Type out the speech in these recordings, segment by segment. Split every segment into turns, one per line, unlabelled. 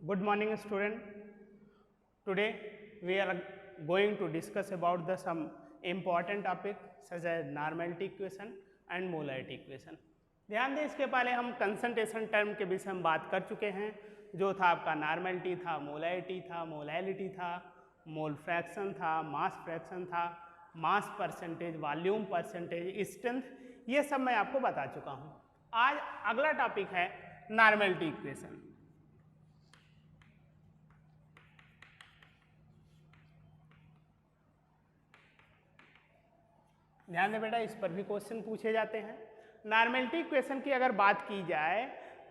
Good morning, student. Today we are going to discuss about the some important topic such as normality equation and molarity equation. ध्यान दें, इसके पहले हम concentration term के विषय में बात कर चुके हैं, जो था आपका नॉर्मेलिटी था, मोलैरिटी था, मोलैलिटी था, मोल फ्रैक्शन था, मास फ्रैक्शन था, mass percentage, volume percentage, strength, ये सब मैं आपको बता चुका हूँ। आज अगला टॉपिक है नॉर्मेलिटी इक्वेशन। ध्यान दें बेटा, इस पर भी क्वेश्चन पूछे जाते हैं। नॉर्मेलिटी इक्वेशन की अगर बात की जाए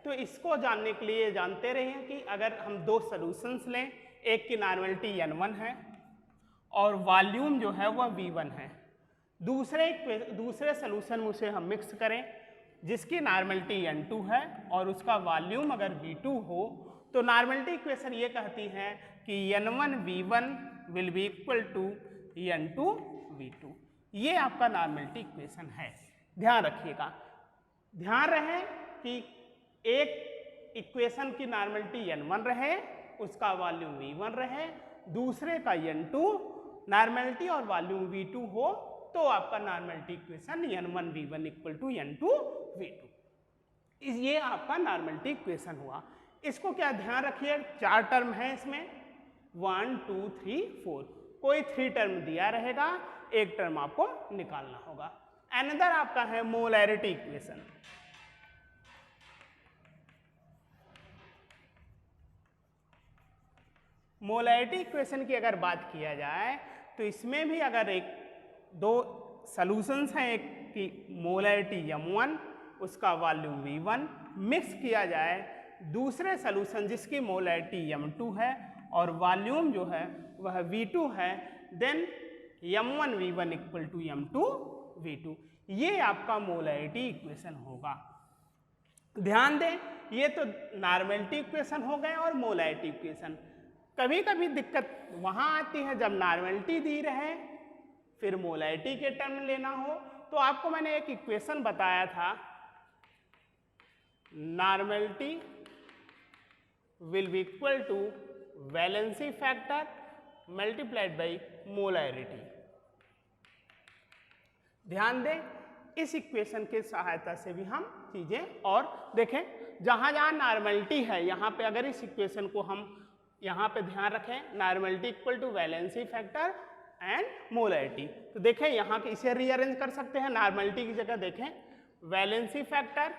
तो इसको जानने के लिए जानते रहिए कि अगर हम दो सॉल्यूशंस लें, एक की नॉर्मेलिटी n1 है और वॉल्यूम जो है वह v1 है, दूसरे सॉल्यूशन में उसे हम मिक्स करें जिसकी नॉर्मेलिटी n2 है और उसका वॉल्यूम अगर v2 हो, तो नॉर्मेलिटी इक्वेशन ये कहती है कि n1 v1 will be equal to n2 v2। ये आपका नॉर्मेलिटी इक्वेशन है। ध्यान रखिएगा, ध्यान रहे कि एक इक्वेशन की नॉर्मेलिटी n1 रहे, उसका वॉल्यूम v1 रहे, दूसरे का n2 नॉर्मेलिटी और वॉल्यूम v2 हो, तो आपका normality equation n1 v1 equal to n2 v2। ये आपका नॉर्मेलिटी इक्वेशन हुआ। इसको क्या ध्यान रखिए, चार टर्म है इसमें, 1 2 3 4, कोई 3 टर्म दिया रहेगा, एक टर्म आपको निकालना होगा। अनदर आपका है मोलैरिटी इक्वेशन। मोलैरिटी इक्वेशन की अगर बात किया जाए तो इसमें भी अगर एक दो सॉल्यूशंस हैं, एक की मोलैरिटी m1 उसका वॉल्यूम v1 मिक्स किया जाए दूसरे सॉल्यूशन जिसकी मोलैरिटी m2 है और वॉल्यूम जो है वह v2 है, then m1 v1 equal to m2 v2। ये आपका मोलैरिटी इक्वेशन होगा। ध्यान दें, ये तो नॉर्मेलिटी इक्वेशन हो गए और मोलैरिटी इक्वेशन। कभी कभी दिक्कत वहाँ आती है जब नॉर्मेलिटी दी रहे फिर मोलैरिटी के टर्म लेना हो, तो आपको मैंने एक इक्वेशन बताया था, normality will be equal to valency factor multiplied by molarity. ध्यान दें, इस इक्वेशन के सहायता से भी हम चीजें और देखें, जहां जहां नॉर्मेलिटी है यहाँ पे अगर इस इक्वेशन को हम यहाँ पे ध्यान रखें, normality equal to valency factor and molarity, तो देखें यहाँ के इसे रीअरेंज कर सकते हैं। नॉर्मेलिटी की जगह देखें valency factor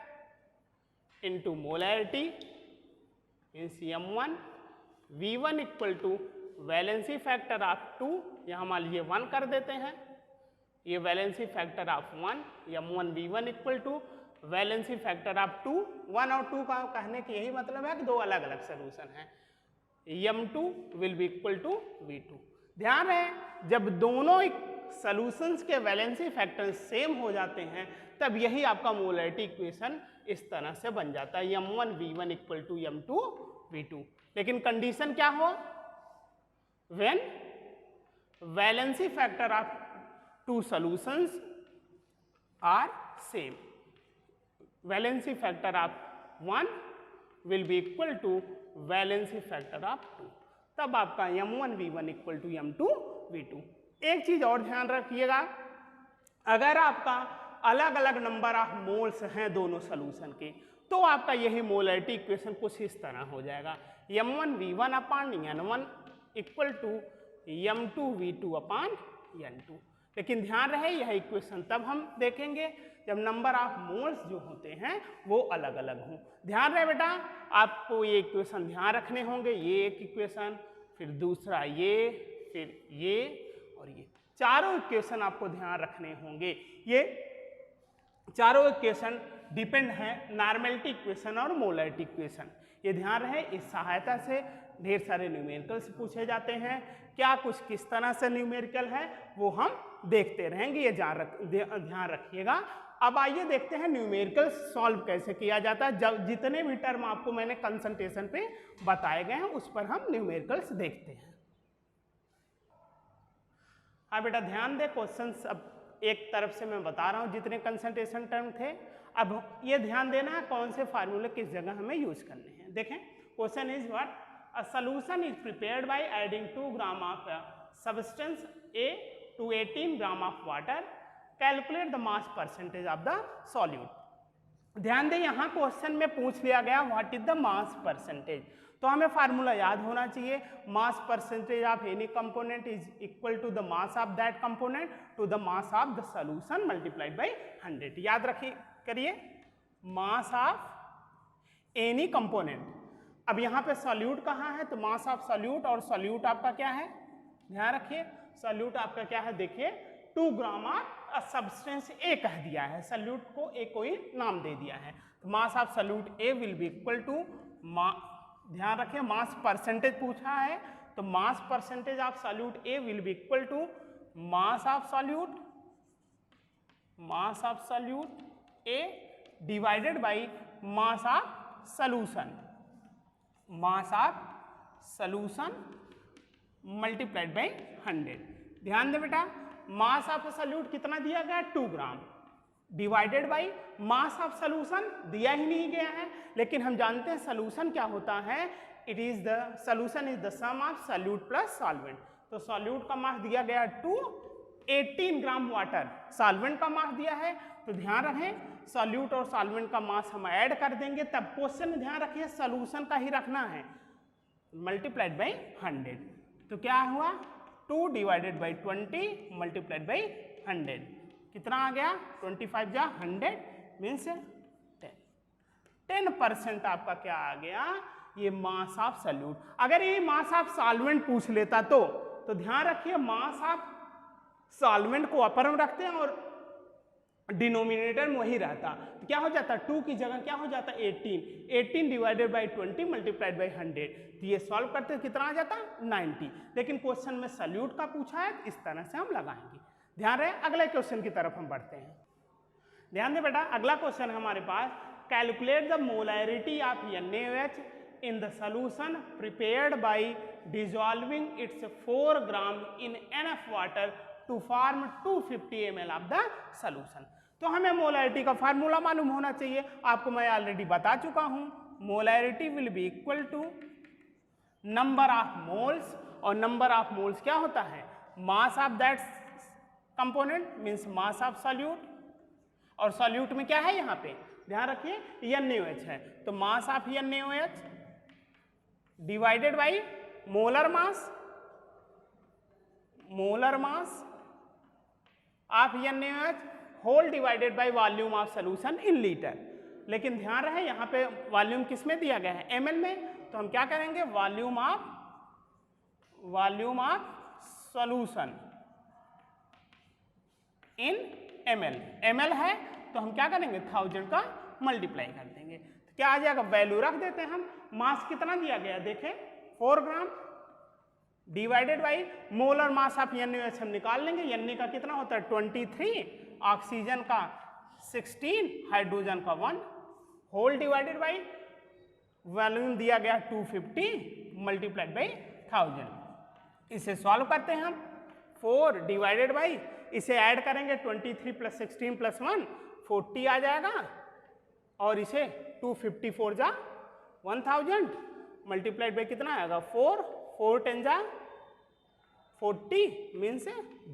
into molarity means m1 v1 equal to valency factor of 2, यहाँ मान लीजिए 1 कर देते हैं, ये valency factor of 1, m1 v1 equal to valency factor of 2। 1 और 2 का कहने की यही मतलब है कि दो अलग अलग सोल्यूशन हैं, m2 will be equal to v2। ध्यान रहे, जब दोनों सॉल्यूशंस के वैलेंसी फैक्टर सेम हो जाते हैं तब यही आपका मोलैरिटी इक्वेशन इस तरह से बन जाता है, m1 v1 equal to m2 v2। लेकिन कंडीशन क्या हो, when valency factor of 2 solutions are same, valency factor of 1 will be equal to valency factor of 2, तब आपका m1 v1 equal to m2 v2। एक चीज और ध्यान रखिएगा, अगर आपका अलग अलग नंबर ऑफ मोल्स हैं दोनों सॉल्यूशन के, तो आपका यही मोलैरिटी इक्वेशन कुछ इस तरह हो जाएगा, m1 v1 upon n1 equal to m2 v2 upon n2। लेकिन ध्यान रहे, यह इक्वेशन तब हम देखेंगे जब नंबर ऑफ मोल्स जो होते हैं वो अलग अलग हों। ध्यान रहे बेटा, आपको ये इक्वेशन ध्यान रखने होंगे, ये एक इक्वेशन, फिर दूसरा ये, फिर ये और ये, चारों इक्वेशन आपको ध्यान रखने होंगे। ये चारों इक्वेशन डिपेंड है नॉर्मेलिटी इक्वेशन और मोलैरिटी इक्वेशन। ये ध्यान रहे, इस सहायता से ढेर सारे न्यूमेरिकल्स पूछे जाते हैं। क्या कुछ किस तरह से न्यूमेरिकल है वो हम देखते रहेंगे, ये ध्यान रखिएगा। अब आइए देखते हैं न्यूमेरिकल सॉल्व कैसे किया जाता है। जब जितने भी टर्म आपको मैंने कंसंट्रेशन पे बताए गए हैं उस पर हम न्यूमेरिकल्स देखते हैं। हाँ बेटा ध्यान दे, क्वेश्चन अब एक तरफ से मैं बता रहा हूँ जितने कंसंट्रेशन टर्म थे, अब ये ध्यान देना है कौन से फार्मूले किस जगह हमें यूज करने हैं। देखें question is what, A solution is prepared by adding 2 gram of substance A to 18 gram of water. Calculate the mass percentage of the solute. ध्यान दें यहाँ क्वेश्चन में पूछ लिया गया what is the mass percentage, तो हमें फार्मूला याद होना चाहिए। Mass percentage of any component is equal to the mass of that component to the mass of the solution multiplied by 100। याद रखिए करिए, मास ऑफ एनी कंपोनेंट। अब यहाँ पे सॉल्यूट कहाँ है, तो मास ऑफ सॉल्यूट, और सॉल्यूट आपका क्या है, ध्यान रखिए सॉल्यूट आपका क्या है, देखिए 2 ग्राम ऑफ सब्सटेंस ए कह दिया है, सॉल्यूट को ए कोई नाम दे दिया है, तो mass of solute A will be equal to, ध्यान रखिए मास परसेंटेज पूछा है, तो mass percentage of solute A will be equal to mass of solute A divided by mass of solution multiplied by 100। ध्यान दे बेटा, मास ऑफ सॉल्यूट कितना दिया गया, 2 gram, divided by mass of solution दिया ही नहीं गया है, लेकिन हम जानते हैं सॉल्यूशन क्या होता है, solution is the sum of solute plus solvent. तो सॉल्यूट का मास दिया गया 2, 18 ग्राम वाटर सॉल्वेंट का मास दिया है, तो ध्यान रखें सॉल्यूट और सॉल्वेंट का मास हम ऐड कर देंगे, तब क्वेश्चन में ध्यान रखिए सॉल्यूशन का ही रखना है, मल्टीप्लाइड बाई 100। तो क्या हुआ, 2 डिवाइडेड बाई 20 मल्टीप्लाइड बाई 100, कितना आ गया, 25 जा 100 मीन्स 10% आपका क्या आ गया, ये मास ऑफ सॉल्यूट। अगर ये मास ऑफ सॉल्वेंट पूछ लेता तो ध्यान रखिए मास ऑफ सॉल्वेंट को अपर में रखते हैं और डिनोमिनेटर में वही रहता, तो क्या हो जाता, 2 की जगह क्या हो जाता 18 डिवाइडेड बाई 20 मल्टीप्लाइड बाई 100, तो ये सॉल्व करते कितना आ जाता 90। लेकिन क्वेश्चन में सॉल्यूट का पूछा है, इस तरह से हम लगाएंगे। ध्यान रहे, अगले क्वेश्चन की तरफ हम बढ़ते हैं। ध्यान दे बेटा, अगला क्वेश्चन हमारे पास, calculate the molarity of NaOH in the solution prepared by dissolving its 4 gram in NF water to form 250 ml of the solution. तो हमें मोलैरिटी का फार्मूला मालूम होना चाहिए, आपको मैं ऑलरेडी बता चुका हूं, molarity will be equal to number of moles, और नंबर ऑफ मोल्स क्या होता है, mass of that component means mass of solute, और सॉल्यूट में क्या है यहाँ पे, ध्यान रखिए NaOH है, तो mass of NaOH divided by molar mass of NaOH whole divided by volume of solution in litre. लेकिन ध्यान रहे यहाँ पे वॉल्यूम किस में दिया गया है, ml में, तो हम क्या करेंगे volume of solution in ml है, तो हम क्या करेंगे 1000 का मल्टीप्लाई कर देंगे, तो क्या आ जाएगा, वैल्यू रख देते हैं हम, मास कितना दिया गया देखें 4 ग्राम divided by molar mass of NaOH हम निकाल लेंगे, Na का कितना होता है 23, ऑक्सीजन का 16, हाइड्रोजन का 1, होल डिवाइडेड बाई वॉल्यूम दिया गया 250 मल्टीप्लाइड बाई 1000। इसे सॉल्व करते हैं हम, 4 डिवाइडेड बाई, इसे ऐड करेंगे 23 प्लस 16 प्लस 1 40 आ जाएगा, और इसे 254 जा 1000 मल्टीप्लाइड बाई कितना आएगा 4 10 जा 40 मीन्स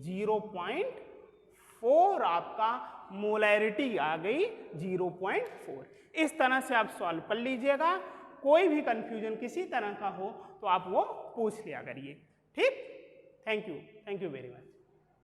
0.4 आपका मोलैरिटी आ गई 0.4। इस तरह से आप सॉल्व कर लीजिएगा, कोई भी कंफ्यूजन किसी तरह का हो तो आप वो पूछ लिया करिए, ठीक। Thank you very much.